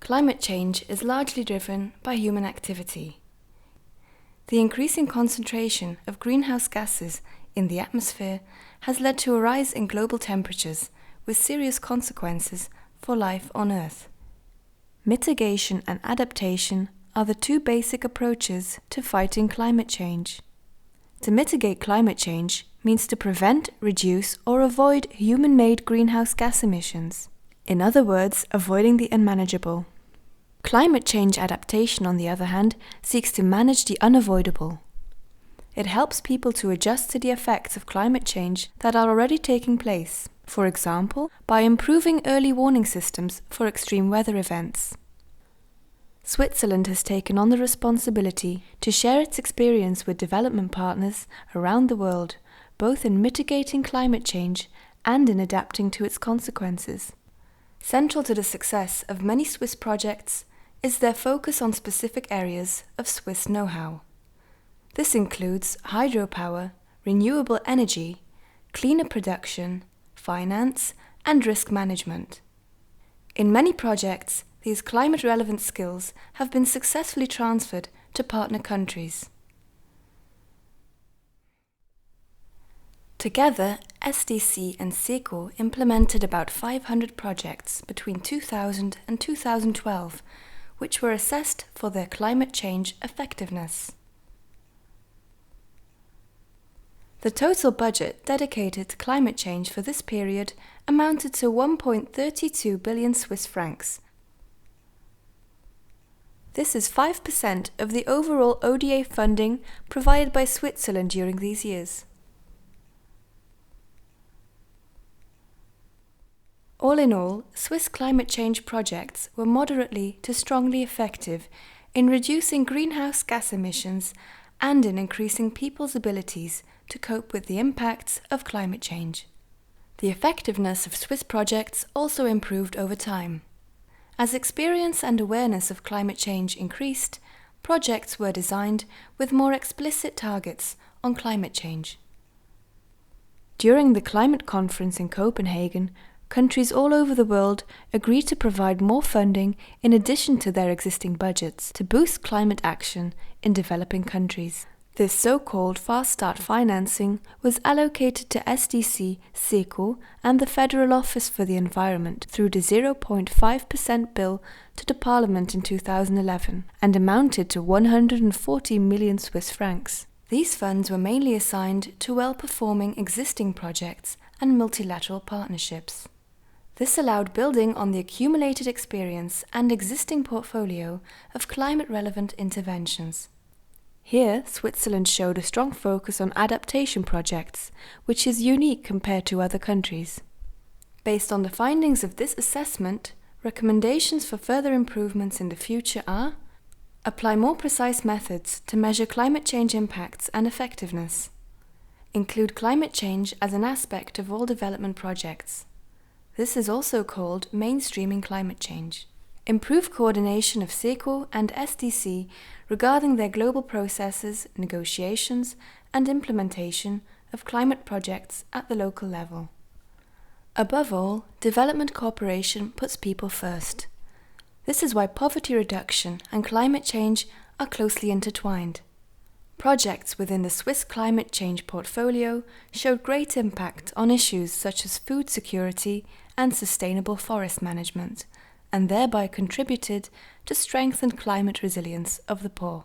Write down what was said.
Climate change is largely driven by human activity. The increasing concentration of greenhouse gases in the atmosphere has led to a rise in global temperatures with serious consequences for life on Earth. Mitigation and adaptation are the two basic approaches to fighting climate change. To mitigate climate change means to prevent, reduce, or avoid human-made greenhouse gas emissions. In other words, avoiding the unmanageable. Climate change adaptation, on the other hand, seeks to manage the unavoidable. It helps people to adjust to the effects of climate change that are already taking place, for example, by improving early warning systems for extreme weather events. Switzerland has taken on the responsibility to share its experience with development partners around the world, both in mitigating climate change and in adapting to its consequences. Central to the success of many Swiss projects is their focus on specific areas of Swiss know-how. This includes hydropower, renewable energy, cleaner production, finance, and risk management. In many projects, these climate-relevant skills have been successfully transferred to partner countries. Together, SDC and SECO implemented about 500 projects between 2000 and 2012, which were assessed for their climate change effectiveness. The total budget dedicated to climate change for this period amounted to 1.32 billion Swiss francs. This is 5% of the overall ODA funding provided by Switzerland during these years. All in all, Swiss climate change projects were moderately to strongly effective in reducing greenhouse gas emissions and in increasing people's abilities to cope with the impacts of climate change. The effectiveness of Swiss projects also improved over time. As experience and awareness of climate change increased, projects were designed with more explicit targets on climate change. During the climate conference in Copenhagen, countries all over the world agreed to provide more funding in addition to their existing budgets to boost climate action in developing countries. This so-called Fast Start financing was allocated to SDC, SECO and the Federal Office for the Environment through the 0.5% bill to the Parliament in 2011 and amounted to 140 million Swiss francs. These funds were mainly assigned to well-performing existing projects and multilateral partnerships. This allowed building on the accumulated experience and existing portfolio of climate-relevant interventions. Here, Switzerland showed a strong focus on adaptation projects, which is unique compared to other countries. Based on the findings of this assessment, recommendations for further improvements in the future are: apply more precise methods to measure climate change impacts and effectiveness. Include climate change as an aspect of all development projects. This is also called mainstreaming climate change. Improve coordination of SECO and SDC regarding their global processes, negotiations, and implementation of climate projects at the local level. Above all, development cooperation puts people first. This is why poverty reduction and climate change are closely intertwined. Projects within the Swiss climate change portfolio showed great impact on issues such as food security and sustainable forest management, and thereby contributed to strengthened climate resilience of the poor.